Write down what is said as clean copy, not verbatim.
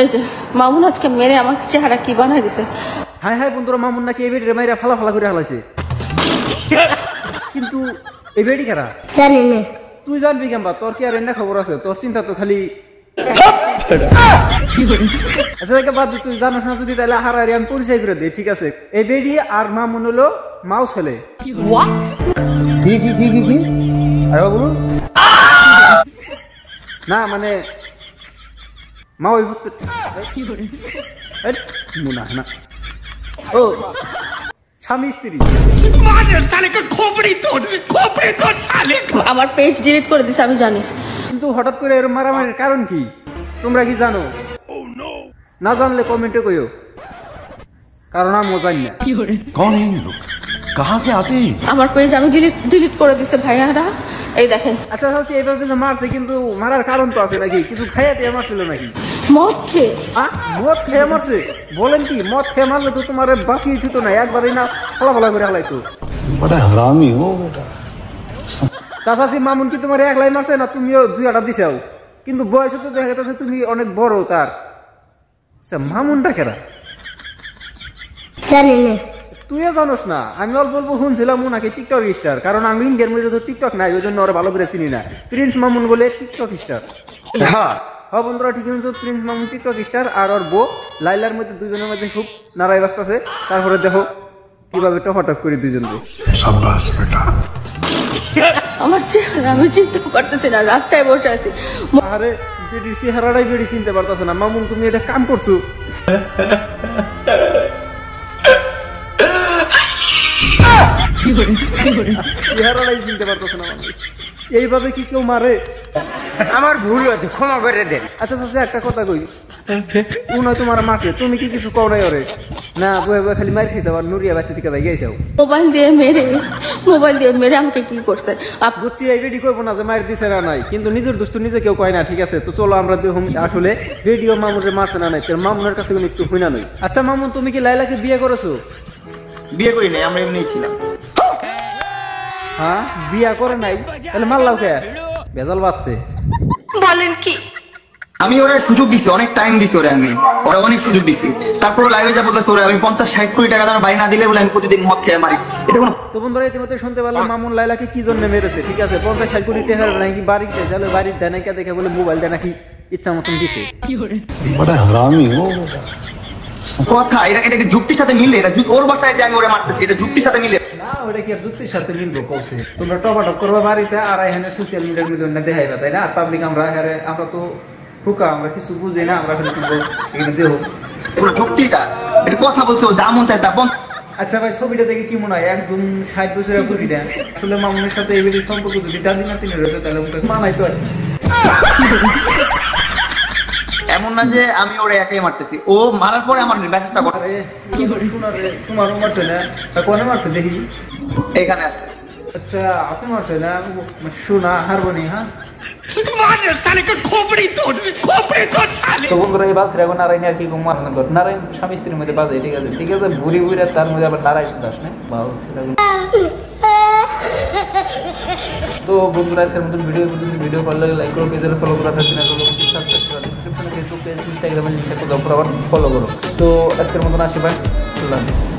এই যে মামুন আজকে মেরে আমার চেহারা কি বানাই দিছে। হায় হায় বন্ধুরা, মামুন নাকি এই বেড়ি মাইরা ফালা ফালা করে হালাইছে। কিন্তু এই বেড়ি কারা জানি না। তুই জানবি কেমবা? তোর কি আর এনে খবর আছে? তোর চিন্তা তো খালি আচ্ছা বাদ তুই জানোস না যদি, তাহলে হারারি আমি পরিচয় করে দিই, ঠিক আছে? এই বেড়ি আর মামুন হলো মাও ছেলে। বলুন না, মানে মা ওই না ও স্বামী স্ত্রী। আমার পেজ ডিলিট করে দিছে আমি জানি, কিন্তু হঠাৎ করে এরকম মারামারির কারণ কি তোমরা কি জানো? না জানলে কমেন্টে কইও, কারণ আমি জানি না। कौन है ये लोग, कहां से आते हैं? আমার পেজ আমি ডিলিট করে দিছে ভাইয়ারা, এই দেখেন। আচ্ছা আচ্ছা, এইভাবে যে মারছে, কিন্তু মারার কারণ তো আছে নাকি? কিছু খাইয়া দিয়ে মারছিল নাকি? মদ খেয়ে। মদ খেয়ে মারছে? বলেন কি? মদ খেয়ে মারলে তো তোমার বাঁচিয়ে দিত না, একবারই না ফলা ফলা করে হালাইতো। बड़ा हरामी हो बेटा। তাছাড়া মামুন কি তোমার একলাই মারছে না তুমিও দুই আটা দিছাও? কিন্তু বয়সে তো দেখা যাচ্ছে তুমি অনেক বড় তার। আচ্ছা মামুনটা কেরা জানি না। তুইও জানোস না? আমি অল্প অল্প শুনছিলাম ও নাকি টিকটক স্টার, কারণ আমি ইন্ডিয়ার মধ্যে তো টিকটক নাই, ওই জন্য ওরা ভালো করে চিনি না। প্রিন্স মামুন বলে টিকটক স্টার। হ্যাঁ বন্ধুরা ঠিক আছে, প্রিন্স মামুন টিকটক স্টার আর ওর বউ লাইলার মধ্যে দুজনের মধ্যে খুব নারাই ব্যস্ত আছে। তারপরে দেখো কিভাবে টপাটপ করি দুজনকে। शाबाश बेटा। আমার চেহারা আমি চিনতে পারতেছি না, রাস্তায় বসে আছি। আরে বেডির চেহারাটাই বেডি চিনতে পারতেছে না। মামুন তুমি এটা কাম করছো? চেহারাটাই চিনতে পারতেছে না মানুষ। এইভাবে কি কেউ মারে? আমার ভুল হয়েছে, ক্ষমা করে দেন। আচ্ছা আচ্ছা, একটা কথা কই, ও নয় তোমার মারছে, তুমি কি কিছু কও নাই ওরে? না বয়ে বয়ে খালি মার খেয়েছে, আবার নুরিয়া বাচ্চা থেকে গেছাও। মোবাইল দিয়ে মেরে আমাকে কি করছে? বুঝছি এই রেডি করবো না যে মায়ের দিছে না নাই, কিন্তু নিজের দুষ্ট নিজে কেউ কয় না, ঠিক আছে? তো চলো আমরা দেখুন আসলে ভিডিও মামুনের মারছে না নাই, তোর মামুনের কাছে কোনো একটু হই না নই। আচ্ছা মামুন, তুমি কি লাইলাকে বিয়ে করেছো? বিয়ে করি নাই, আমরা এমনি ছিলাম। হ্যাঁ বিয়া করে নাই, তাহলে মারলাও কে? ভেজাল বাচ্চে বলেন কি? আমি ওরা সুযোগ দিচ্ছি, অনেক টাইম দিচ্ছি ওরা, আমি ওরা অনেক সুযোগ দিচ্ছি। তারপর লাইভে যা বলতেছে ওরা, আমি 50-60 কোটি টাকা দাম বাড়ি না দিলে বলে আমি প্রতিদিন মদ খেয়ে মারি। এটা কোনো তো বন্ধুরা ইতিমধ্যে শুনতে পারলাম মামুন লাইলাকে কি জন্য মেরেছে, ঠিক আছে? 50-60 কোটি টাকা নাকি বাড়ি চাইলে বাড়ির দেয় নাকি দেখে বলে মোবাইল দেয় নাকি ইচ্ছা মতন দিছে। बड़ा हरामी हो बेटा। কথা এটা কি যুক্তির সাথে মিলে? এটা ওর বাসায় যে আমি ওরা মারতেছি, এটা যুক্তির সাথে মিলে না? ওটা কি আর যুক্তির সাথে মিলবো? কৌছে তোমরা টপাটপ করবা বাড়িতে, আর এখানে সোশ্যাল মিডিয়ার মধ্যে দেখাইবা, তাই না? আর পাবলিক আমরা তো হুকা, আমরা কিছু বুঝি না, আমরা খালি এখানে দেহ পুরো যুক্তিটা। এটা কথা বলছে ও যা মন চায় তা বল। আচ্ছা ভাই, ছবিটা দেখে কি মনে হয়? একদম 60 বছরের বুড়িটা আসলে মামুনের সাথে এই বেশি সম্পর্ক যদি দাদি না তিনি রয়েছে, তাহলে মানাই তো। এমন না যে আমি ওরা একাই মারতেছি, ও মারার পরে আমার মেসেজটা করে। তোমারও মারছে না? কোনে মারছে দেখি? এখানে আছে। আচ্ছা আপনি মারছে না? শোনা হারবনি। হ্যাঁ তো বন্ধুরা, এই বাচ্চারা এখন নারায়ণ আর কি মারানো কর, নারায়ণ স্বামী স্ত্রীর মধ্যে বাজে, ঠিক আছে? ঠিক আছে, বুড়ি বুড়ি তার মধ্যে আবার নারায়ণ দাস না ভালো। তো বন্ধুরা আজকের মতন ভিডিও ভালো লাগে লাইক করো, পেজে ফলো করো, সাবস্ক্রাইব করো, ডিসক্রিপশনে ফেসবুক পেজ ইনস্টাগ্রামে লিংকটা আবার ফলো করো। তো আজকের মতন আসি ভাই, আল্লাহ হাফেজ।